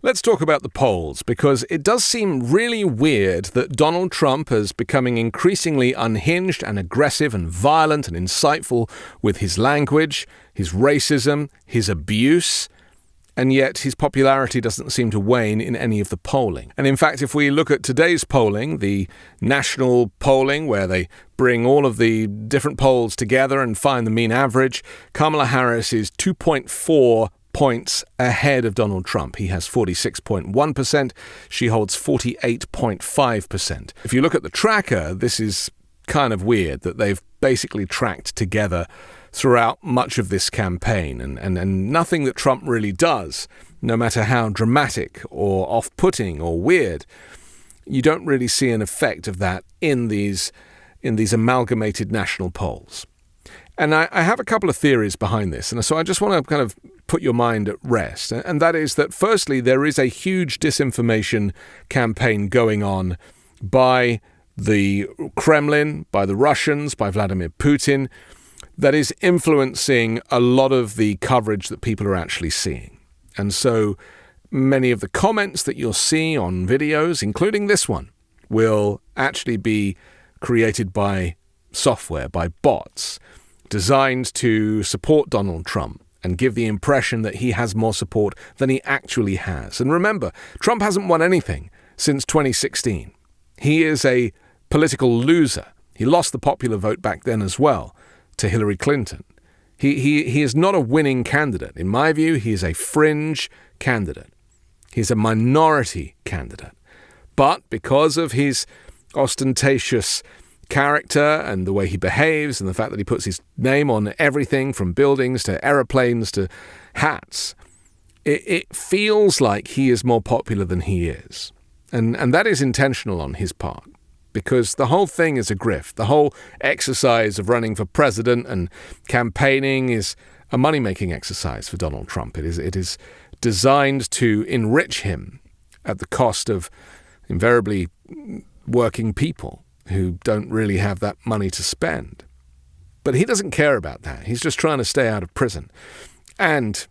Let's talk about the polls, because it does seem really weird that Donald Trump is becoming increasingly unhinged and aggressive and violent and insightful with his language, his racism, his abuse, and yet his popularity doesn't seem to wane in any of the polling. And in fact, if we look at today's polling, the national polling where they bring all of the different polls together and find the mean average, Kamala Harris is 2.4 points ahead of Donald Trump. He has 46.1%. She holds 48.5%. If you look at the tracker, this is kind of weird that they've basically tracked together throughout much of this campaign, and nothing that Trump really does, no matter how dramatic or off-putting or weird, you don't really see an effect of that in these amalgamated national polls. And I have a couple of theories behind this, and so I just want to kind of put your mind at rest. And that is that, firstly, there is a huge disinformation campaign going on by the Kremlin, by the Russians, by Vladimir Putin, that is influencing a lot of the coverage that people are actually seeing. And so many of the comments that you'll see on videos, including this one, will actually be created by software, by bots, designed to support Donald Trump and give the impression that he has more support than he actually has. And remember, Trump hasn't won anything since 2016. He is a political loser. He lost the popular vote back then as well to Hillary Clinton. He is not a winning candidate. In my view, he is a fringe candidate. He's a minority candidate. But because of his ostentatious character and the way he behaves and the fact that he puts his name on everything from buildings to aeroplanes to hats, it feels like he is more popular than he is. And that is intentional on his part, because the whole thing is a grift. The whole exercise of running for president and campaigning is a money-making exercise for Donald Trump. It is designed to enrich him at the cost of invariably working people who don't really have that money to spend. But he doesn't care about that. He's just trying to stay out of prison. And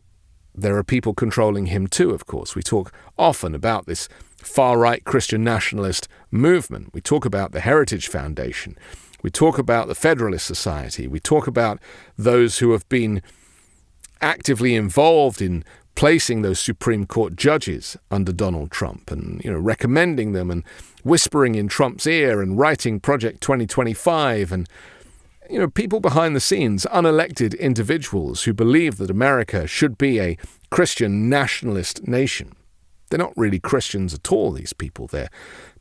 there are people controlling him too, of course. We talk often about this far-right Christian nationalist movement. We talk about the Heritage Foundation. We talk about the Federalist Society. We talk about those who have been actively involved in placing those Supreme Court judges under Donald Trump and, recommending them and whispering in Trump's ear and writing Project 2025 and, people behind the scenes, unelected individuals who believe that America should be a Christian nationalist nation. They're not really Christians at all, these people. They're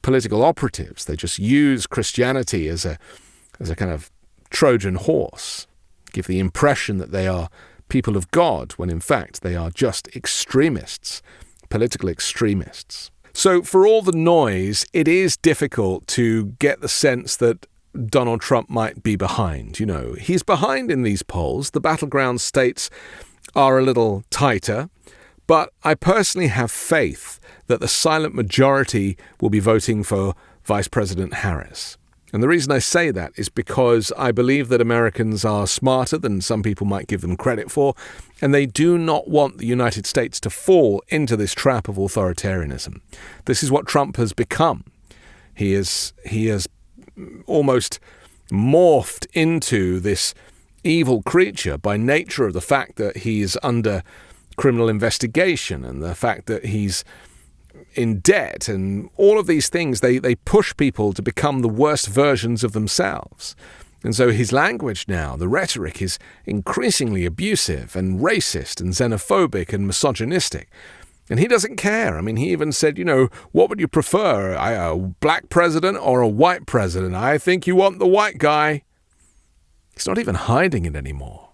political operatives. They just use Christianity as a kind of Trojan horse, give the impression that they are people of God, when in fact they are just extremists, political extremists. So for all the noise, it is difficult to get the sense that Donald Trump might be behind. He's behind in these polls. The battleground states are a little tighter, but I personally have faith that the silent majority will be voting for Vice President Harris. And the reason I say that is because I believe that Americans are smarter than some people might give them credit for, and they do not want the United States to fall into this trap of authoritarianism. This is what Trump has become. He has almost morphed into this evil creature by nature of the fact that he's under criminal investigation and the fact that he's in debt, and all of these things, they push people to become the worst versions of themselves. And so his language now, the rhetoric, is increasingly abusive and racist and xenophobic and misogynistic. And he doesn't care. I mean, he even said, what would you prefer, a black president or a white president? I think you want the white guy. He's not even hiding it anymore.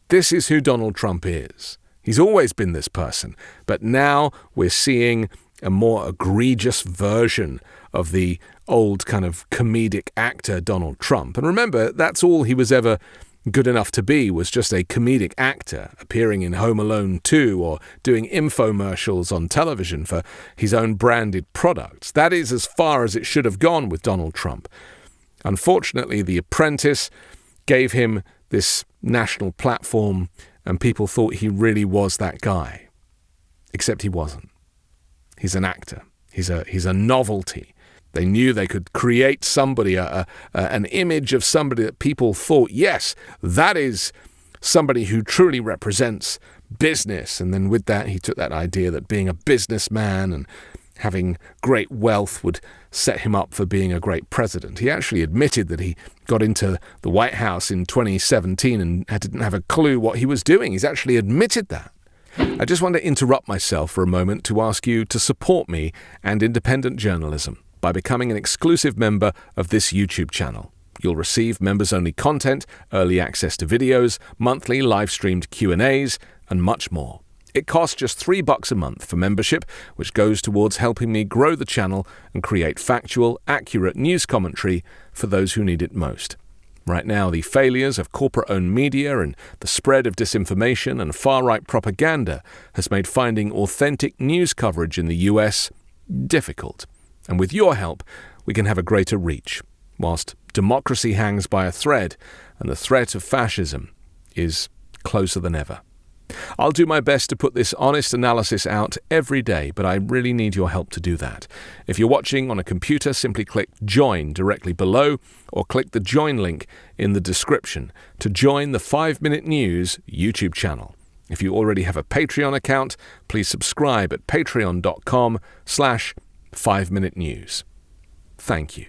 This is who Donald Trump is. He's always been this person, but now we're seeing a more egregious version of the old kind of comedic actor Donald Trump. And remember, that's all he was ever good enough to be, was just a comedic actor appearing in Home Alone 2 or doing infomercials on television for his own branded products. That is as far as it should have gone with Donald Trump. Unfortunately, The Apprentice gave him this national platform, and people thought he really was that guy. Except he wasn't. He's an actor. He's a novelty. They knew they could create somebody, an image of somebody that people thought, yes, that is somebody who truly represents business. And then with that, he took that idea that being a businessman and having great wealth would set him up for being a great president. He actually admitted that he got into the White House in 2017 and didn't have a clue what he was doing. He's actually admitted that. I just want to interrupt myself for a moment to ask you to support me and independent journalism by becoming an exclusive member of this YouTube channel. You'll receive members-only content, early access to videos, monthly live-streamed Q&As, and much more. It costs just $3 a month for membership, which goes towards helping me grow the channel and create factual, accurate news commentary for those who need it most. Right now, the failures of corporate-owned media and the spread of disinformation and far-right propaganda has made finding authentic news coverage in the US difficult. And with your help, we can have a greater reach, whilst democracy hangs by a thread and the threat of fascism is closer than ever. I'll do my best to put this honest analysis out every day, but I really need your help to do that. If you're watching on a computer, simply click Join directly below or click the Join link in the description to join the 5 Minute News YouTube channel. If you already have a Patreon account, please subscribe at patreon.com/5minutenews. Thank you.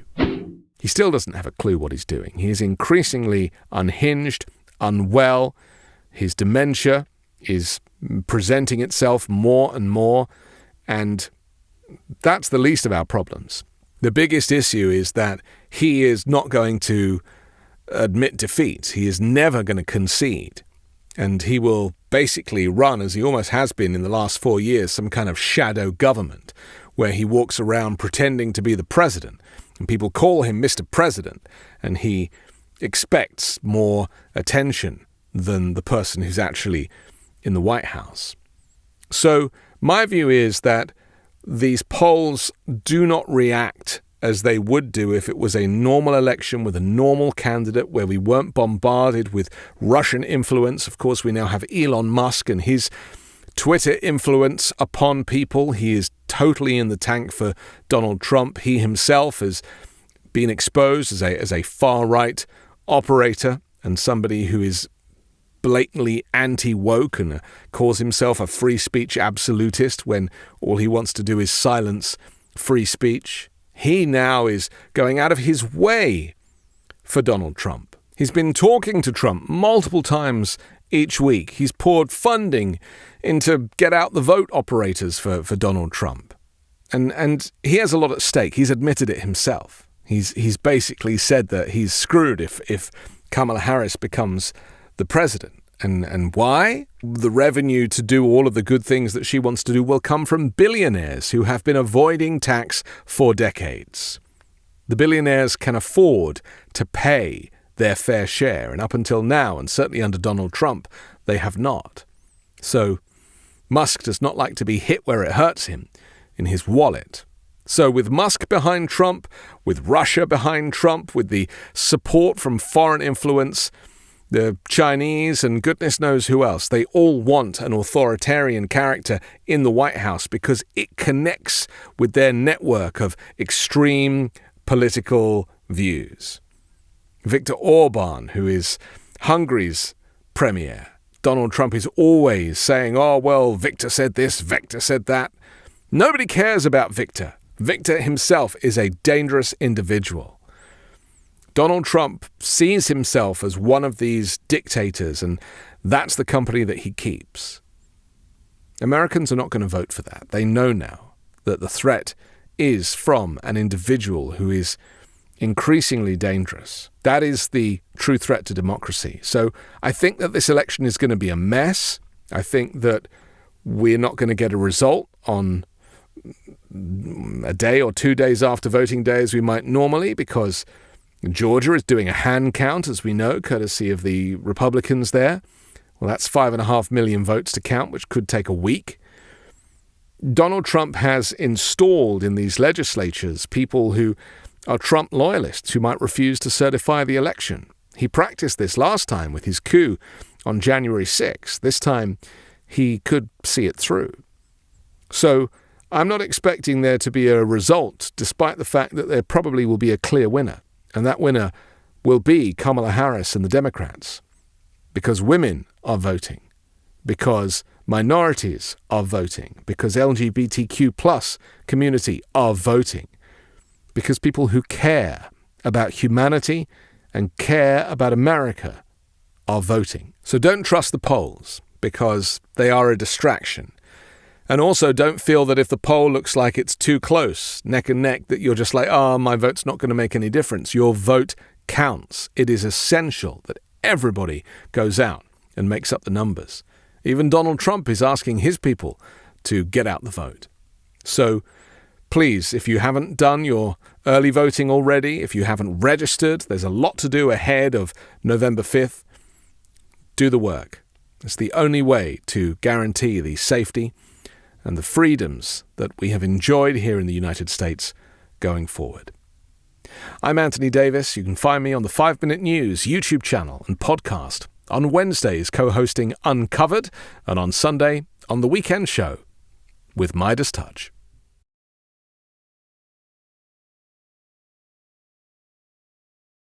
He still doesn't have a clue what he's doing. He is increasingly unhinged, unwell. His dementia is presenting itself more and more, and that's the least of our problems. The biggest issue is that he is not going to admit defeat. He is never going to concede, and he will basically run, as he almost has been in the last 4 years, some kind of shadow government where he walks around pretending to be the president, and people call him Mr. President, and he expects more attention than the person who's actually in the White House. So my view is that these polls do not react as they would do if it was a normal election with a normal candidate where we weren't bombarded with Russian influence. Of course, we now have Elon Musk and his Twitter influence upon people. He is totally in the tank for Donald Trump. He himself has been exposed as a far-right operator and somebody who is blatantly anti-woke and calls himself a free speech absolutist when all he wants to do is silence free speech. He now is going out of his way for Donald Trump. He's been talking to Trump multiple times each week. He's poured funding into get out the vote operators for Donald Trump. And he has a lot at stake. He's admitted it himself. He's basically said that he's screwed if Kamala Harris becomes the president. And why? The revenue to do all of the good things that she wants to do will come from billionaires who have been avoiding tax for decades. The billionaires can afford to pay their fair share, and up until now, and certainly under Donald Trump, they have not. So Musk does not like to be hit where it hurts him, in his wallet. So with Musk behind Trump, with Russia behind Trump, with the support from foreign influence, the Chinese and goodness knows who else, they all want an authoritarian character in the White House because it connects with their network of extreme political views. Viktor Orban, who is Hungary's premier. Donald Trump is always saying, oh, well, Viktor said this, Viktor said that. Nobody cares about Viktor. Viktor himself is a dangerous individual. Donald Trump sees himself as one of these dictators, and that's the company that he keeps. Americans are not going to vote for that. They know now that the threat is from an individual who is increasingly dangerous. That is the true threat to democracy. So I think that this election is going to be a mess. I think that we're not going to get a result on a day or 2 days after voting day as we might normally, because Georgia is doing a hand count, as we know, courtesy of the Republicans there. Well, that's 5.5 million votes to count, which could take a week. Donald Trump has installed in these legislatures people who are Trump loyalists who might refuse to certify the election. He practiced this last time with his coup on January 6th. This time, he could see it through. So I'm not expecting there to be a result, despite the fact that there probably will be a clear winner. And that winner will be Kamala Harris and the Democrats. Because women are voting. Because minorities are voting. Because LGBTQ+ community are voting. Because people who care about humanity and care about America are voting. So don't trust the polls, because they are a distraction. And also don't feel that if the poll looks like it's too close, neck and neck, that you're just like, my vote's not going to make any difference. Your vote counts. It is essential that everybody goes out and makes up the numbers. Even Donald Trump is asking his people to get out the vote. So please, if you haven't done your early voting already, if you haven't registered, there's a lot to do ahead of November 5th. Do the work. It's the only way to guarantee the safety and the freedoms that we have enjoyed here in the United States going forward. I'm Anthony Davis. You can find me on the 5 Minute News YouTube channel and podcast, on Wednesdays co-hosting Uncovered, and on Sunday on The Weekend Show with Midas Touch.